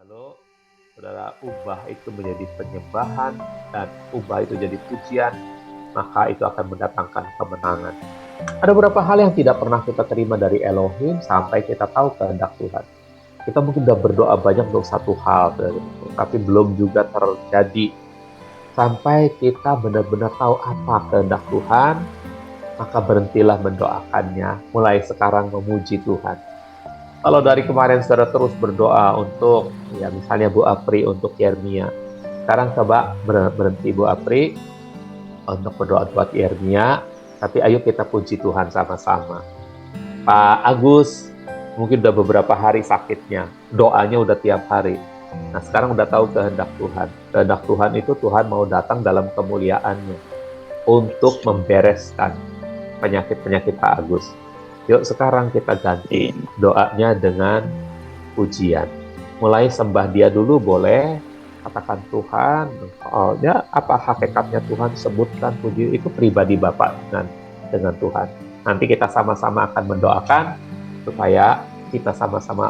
Lalu saudara ubah itu menjadi penyembahan dan ubah itu jadi pujian, maka itu akan mendatangkan kemenangan. Ada beberapa hal yang tidak pernah kita terima dari Elohim sampai kita tahu kehendak Tuhan. Kita mungkin sudah berdoa banyak untuk satu hal, tapi belum juga terjadi. Sampai kita benar-benar tahu apa kehendak Tuhan, maka berhentilah mendoakannya. Mulai sekarang memuji Tuhan. Kalau dari kemarin saudara terus berdoa untuk, ya misalnya Bu Apri untuk Yeremia. Sekarang coba berhenti Bu Apri untuk berdoa buat Yeremia. Tapi ayo kita puji Tuhan sama-sama. Pak Agus, mungkin udah beberapa hari sakitnya. Doanya udah tiap hari. Nah sekarang udah tahu kehendak Tuhan. Kehendak Tuhan itu Tuhan mau datang dalam kemuliaannya untuk membereskan penyakit-penyakit Pak Agus. Yuk sekarang kita ganti doanya dengan pujian. Mulai sembah dia dulu boleh, katakan Tuhan, ya apa hakikatnya Tuhan, sebutkan puji, itu pribadi Bapak dengan Tuhan. Nanti kita sama-sama akan mendoakan supaya kita sama-sama,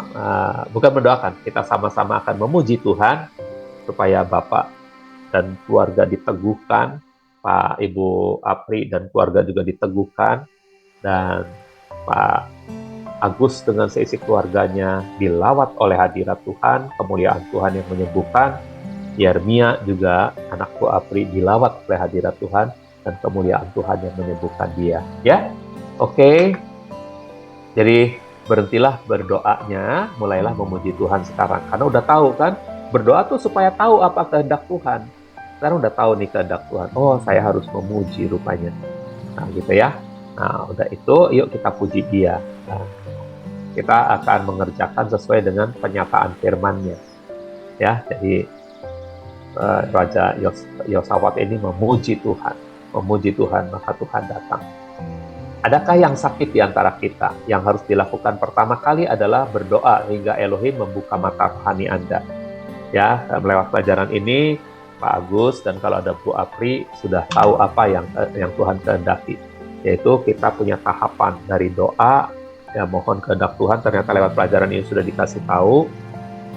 bukan mendoakan, kita sama-sama akan memuji Tuhan supaya Bapak dan keluarga diteguhkan, Pak Ibu Apri dan keluarga juga diteguhkan, dan Pak Agus dengan seisi keluarganya dilawat oleh hadirat Tuhan, kemuliaan Tuhan yang menyembuhkan. Yeremia juga anak Bu Apri dilawat oleh hadirat Tuhan dan kemuliaan Tuhan yang menyembuhkan dia. Ya, oke. Jadi berhentilah berdoanya, mulailah memuji Tuhan sekarang. Karena udah tahu kan, berdoa tuh supaya tahu apa kehendak Tuhan. Sekarang udah tahu nih kehendak Tuhan. Oh, saya harus memuji rupanya. Nah, gitu ya. Nah, udah itu, yuk kita puji dia. Nah, kita akan mengerjakan sesuai dengan penyataan firman-Nya. Ya, jadi Raja Yosafat ini memuji Tuhan, maka Tuhan datang. Adakah yang sakit di antara kita? Yang harus dilakukan pertama kali adalah berdoa hingga Elohim membuka mata rohani Anda. Ya, melewat pelajaran ini, Pak Agus dan kalau ada Bu Apri sudah tahu apa yang Tuhan kehendaki. Yaitu kita punya tahapan dari doa, ya mohon kehendak Tuhan, ternyata lewat pelajaran ini sudah dikasih tahu.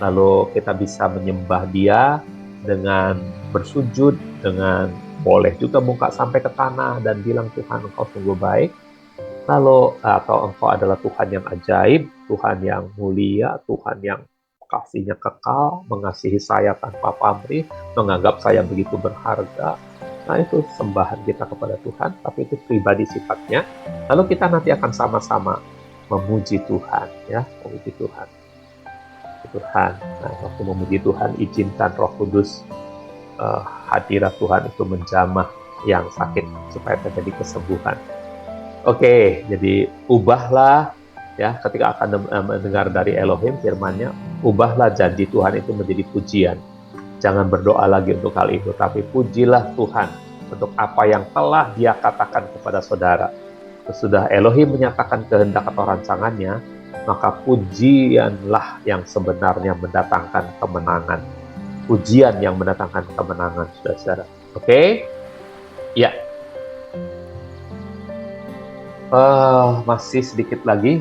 Lalu kita bisa menyembah Dia dengan bersujud, dengan boleh juga muka sampai ke tanah dan bilang Tuhan Engkau sungguh baik. Lalu atau Engkau adalah Tuhan yang ajaib, Tuhan yang mulia, Tuhan yang kasihnya kekal, mengasihi saya tanpa pamrih, menganggap saya begitu berharga. Nah itu sembahan kita kepada Tuhan, tapi itu pribadi sifatnya. Lalu kita nanti akan sama-sama memuji Tuhan, ya, memuji Tuhan. Tuhan. Nah, waktu memuji Tuhan, izinkan Roh Kudus, hadirat Tuhan itu menjamah yang sakit supaya terjadi kesembuhan. Oke, jadi ubahlah, ya, ketika akan mendengar dari Elohim firman-Nya, ubahlah janji Tuhan itu menjadi pujian. Jangan berdoa lagi untuk hal itu, tapi pujilah Tuhan untuk apa yang telah Dia katakan kepada saudara. Sesudah Elohim menyatakan kehendak atau rancangannya, maka pujianlah yang sebenarnya mendatangkan kemenangan. Pujian yang mendatangkan kemenangan, saudara-saudara. Oke? Ya. Masih sedikit lagi,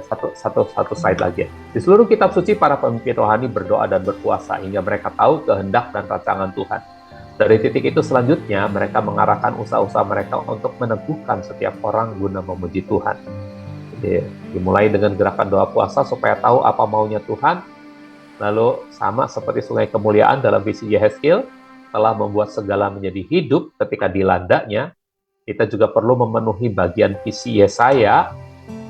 satu slide lagi. Di seluruh kitab suci, para pemimpin rohani berdoa dan berpuasa hingga mereka tahu kehendak dan rancangan Tuhan. Dari titik itu selanjutnya, mereka mengarahkan usaha-usaha mereka untuk meneguhkan setiap orang guna memuji Tuhan. Jadi, dimulai dengan gerakan doa puasa supaya tahu apa maunya Tuhan. Lalu sama seperti sungai kemuliaan dalam visi Yehezkiel telah membuat segala menjadi hidup ketika dilandanya, kita juga perlu memenuhi bagian visi Yesaya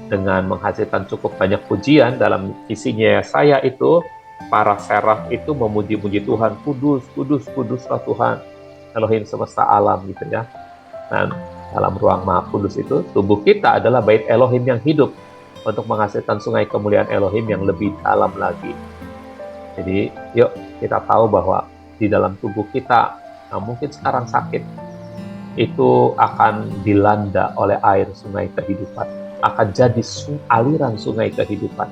dengan menghasilkan cukup banyak pujian. Dalam visinya Yesaya itu, para seraf itu memuji-muji Tuhan, kudus, kudus, kuduslah Tuhan, Elohim semesta alam, gitu ya. Dan dalam ruang Maha Kudus itu, tubuh kita adalah bait Elohim yang hidup untuk menghasilkan sungai kemuliaan Elohim yang lebih dalam lagi. Jadi, yuk kita tahu bahwa di dalam tubuh kita, mungkin sekarang sakit, itu akan dilanda oleh air sungai kehidupan, akan jadi aliran sungai kehidupan,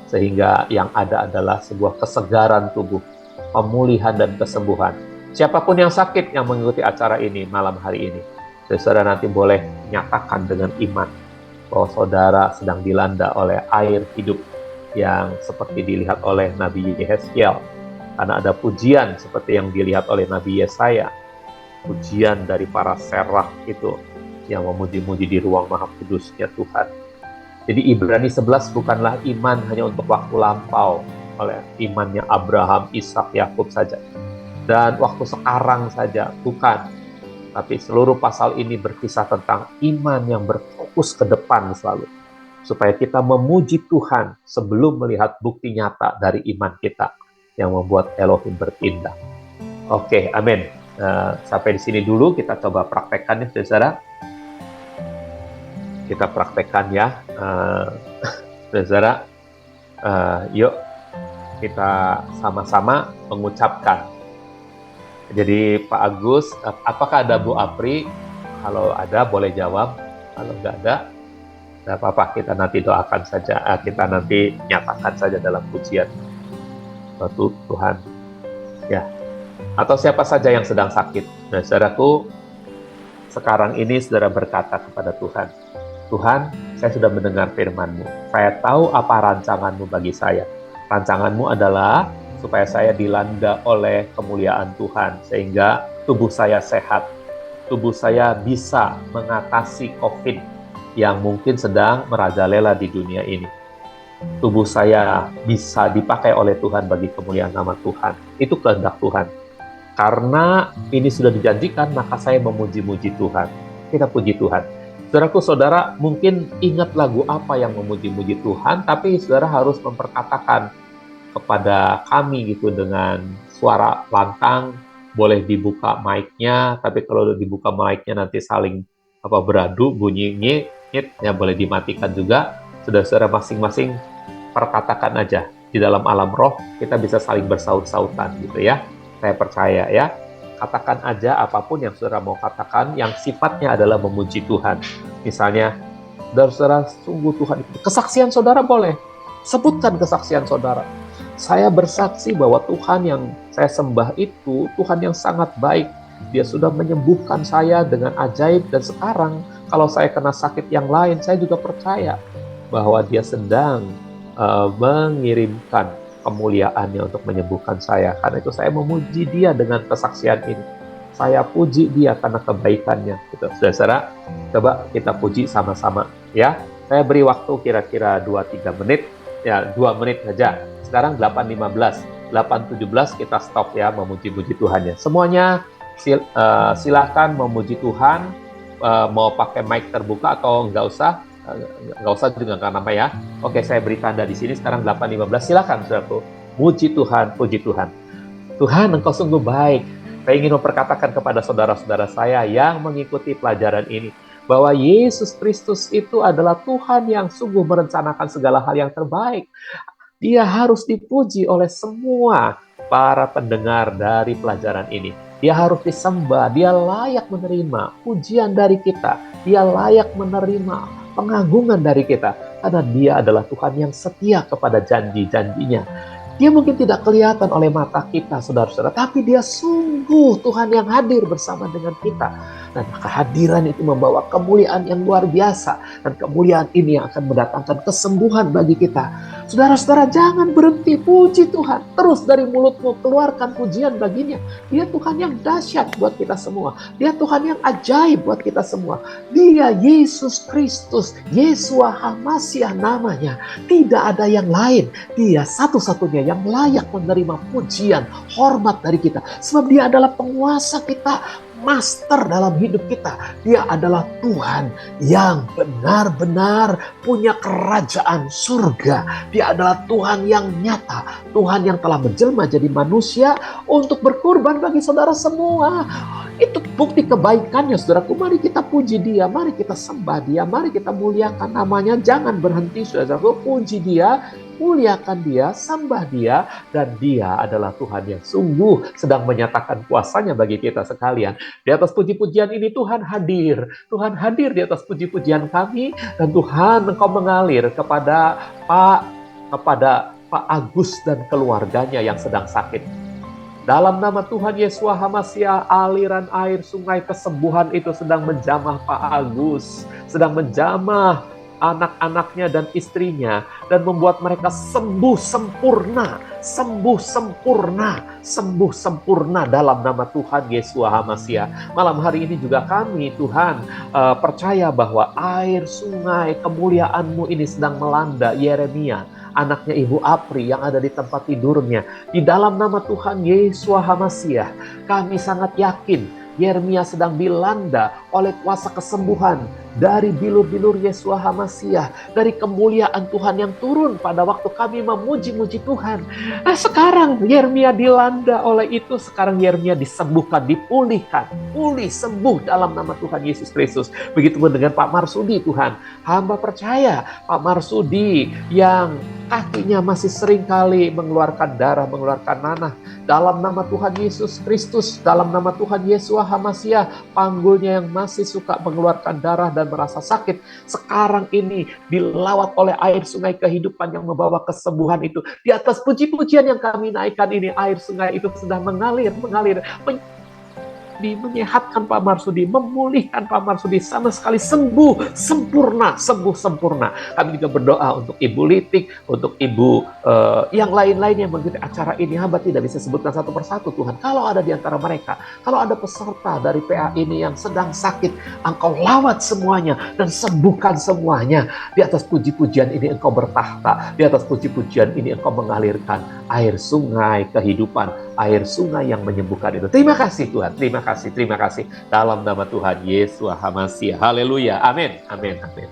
sehingga yang ada adalah sebuah kesegaran tubuh, pemulihan dan kesembuhan. Siapapun yang sakit yang mengikuti acara ini malam hari ini, saudara nanti boleh nyatakan dengan iman bahwa saudara sedang dilanda oleh air hidup yang seperti dilihat oleh Nabi Yehezkiel. Karena ada pujian seperti yang dilihat oleh Nabi Yesaya. Pujian dari para seraf itu yang memuji-muji di ruang maha kudusnya Tuhan. Jadi Ibrani 11 bukanlah iman hanya untuk waktu lampau, oleh imannya Abraham, Ishak, Yakub saja. Dan waktu sekarang saja, bukan. Tapi seluruh pasal ini berkisah tentang iman yang berfokus ke depan selalu. Supaya kita memuji Tuhan sebelum melihat bukti nyata dari iman kita yang membuat Elohim bertindak. Oke, amin. Sampai di sini dulu, kita coba praktekkan ya, saudara. Kita praktekkan ya, saudara. Yuk, kita sama-sama mengucapkan. Jadi Pak Agus, apakah ada Bu Apri? Kalau ada boleh jawab. Kalau nggak ada, tidak apa-apa. Kita nanti doakan saja. Kita nanti nyatakan saja dalam pujian. Suatu Tuhan. Ya. Atau siapa saja yang sedang sakit. Nah, saudaraku, sekarang ini saudara berkata kepada Tuhan, Tuhan, saya sudah mendengar firman-Mu. Saya tahu apa rancangan-Mu bagi saya. Rancangan-Mu adalah supaya saya dilanda oleh kemuliaan Tuhan, sehingga tubuh saya sehat, tubuh saya bisa mengatasi COVID yang mungkin sedang merajalela di dunia ini. Tubuh saya bisa dipakai oleh Tuhan bagi kemuliaan nama Tuhan. Itu kehendak Tuhan. Karena ini sudah dijanjikan, maka saya memuji-muji Tuhan. Kita puji Tuhan. Saudaraku, saudara mungkin ingat lagu apa yang memuji-muji Tuhan, tapi saudara harus memperkatakan kepada kami gitu dengan suara lantang. Boleh dibuka mic-nya, tapi kalau dibuka mic-nya nanti saling beradu, bunyi nyit, ya boleh dimatikan juga. Saudara-saudara masing-masing perkatakan aja. Di dalam alam roh kita bisa saling bersaut-sautan gitu ya. Saya percaya ya. Katakan aja apapun yang saudara mau katakan yang sifatnya adalah memuji Tuhan. Misalnya, saudara sungguh Tuhan itu. Kesaksian saudara boleh. Sebutkan kesaksian saudara. Saya bersaksi bahwa Tuhan yang saya sembah itu Tuhan yang sangat baik. Dia sudah menyembuhkan saya dengan ajaib, dan sekarang kalau saya kena sakit yang lain, saya juga percaya bahwa Dia sedang mengirimkan kemuliaannya untuk menyembuhkan saya. Karena itu saya memuji Dia dengan kesaksian ini. Saya puji Dia karena kebaikannya. Gitu. Saudara, coba kita puji sama-sama ya. Saya beri waktu kira-kira 2-3 menit. Ya, 2 menit saja. Sekarang 8.15, 8.17 kita stop ya memuji-muji Tuhannya. Semuanya silakan memuji Tuhan. Mau pakai mic terbuka atau nggak usah juga nggak apa ya. Oke, saya beri tanda di sini sekarang 8.15. Silakan saudaraku, puji Tuhan, puji Tuhan. Tuhan, Engkau sungguh baik. Saya ingin memperkatakan kepada saudara-saudara saya yang mengikuti pelajaran ini bahwa Yesus Kristus itu adalah Tuhan yang sungguh merencanakan segala hal yang terbaik. Dia harus dipuji oleh semua para pendengar dari pelajaran ini. Dia harus disembah, dia layak menerima pujian dari kita. Dia layak menerima pengagungan dari kita. Karena dia adalah Tuhan yang setia kepada janji-janjinya. Dia mungkin tidak kelihatan oleh mata kita, saudara-saudara, tapi dia sungguh Tuhan yang hadir bersama dengan kita. Dan kehadiran itu membawa kemuliaan yang luar biasa. Dan kemuliaan ini yang akan mendatangkan kesembuhan bagi kita. Saudara-saudara, jangan berhenti puji Tuhan. Terus dari mulutmu keluarkan pujian baginya. Dia Tuhan yang dahsyat buat kita semua. Dia Tuhan yang ajaib buat kita semua. Dia Yesus Kristus, Yeshua HaMasiah namanya. Tidak ada yang lain. Dia satu-satunya yang layak menerima pujian, hormat dari kita. Sebab dia adalah penguasa kita, master dalam hidup kita. Dia adalah Tuhan yang benar-benar punya kerajaan surga. Dia adalah Tuhan yang nyata, Tuhan yang telah menjelma jadi manusia untuk berkorban bagi saudara semua. Itu bukti kebaikannya, saudaraku. Mari kita puji Dia, mari kita sembah Dia, mari kita muliakan namanya. Jangan berhenti, saudaraku. Puji Dia, muliakan Dia, sembah Dia, dan Dia adalah Tuhan yang sungguh sedang menyatakan kuasanya bagi kita sekalian. Di atas puji-pujian ini Tuhan hadir. Tuhan hadir di atas puji-pujian kami, dan Tuhan Engkau mengalir kepada Pak Agus dan keluarganya yang sedang sakit. Dalam nama Tuhan Yeshua HaMasiah, aliran air sungai kesembuhan itu sedang menjamah Pak Agus, sedang menjamah anak-anaknya dan istrinya, dan membuat mereka sembuh sempurna, sembuh sempurna, sembuh sempurna dalam nama Tuhan Yesus HaMasiah. Malam hari ini juga kami, Tuhan, percaya bahwa air sungai kemuliaan-Mu ini sedang melanda Yeremia, anaknya Ibu Apri yang ada di tempat tidurnya. Di dalam nama Tuhan Yesus HaMasiah, kami sangat yakin Yeremia sedang dilanda oleh kuasa kesembuhan dari bilur-bilur Yeshua HaMasiah, dari kemuliaan Tuhan yang turun pada waktu kami memuji-muji Tuhan. Nah, sekarang Yeremia dilanda oleh itu, sekarang Yeremia disembuhkan, dipulihkan, pulih, sembuh dalam nama Tuhan Yesus Kristus. Begitupun dengan Pak Marsudi, Tuhan. Hamba percaya Pak Marsudi yang kakinya masih sering kali mengeluarkan darah, mengeluarkan nanah, dalam nama Tuhan Yesus Kristus, dalam nama Tuhan Yeshua HaMasiah, panggulnya yang masih suka mengeluarkan darah dan merasa sakit, sekarang ini dilawat oleh air sungai kehidupan yang membawa kesembuhan itu. Di atas puji-pujian yang kami naikkan ini, air sungai itu sedang mengalir, menyehatkan Pak Marsudi, memulihkan Pak Marsudi, sama sekali sembuh sempurna, sembuh sempurna. Kami juga berdoa untuk Ibu Litik, untuk Ibu yang lain-lain yang mengikuti acara ini. Hamba tidak bisa sebutkan satu persatu, Tuhan. Kalau ada di antara mereka, kalau ada peserta dari PA ini yang sedang sakit, Engkau lawat semuanya dan sembuhkan semuanya. Di atas puji-pujian ini Engkau bertahta, di atas puji-pujian ini Engkau mengalirkan air sungai kehidupan, air sungai yang menyembuhkan itu. Terima kasih Tuhan, terima kasih. Dalam nama Tuhan Yesus HaMasiah. Haleluya, amin, amin, amin.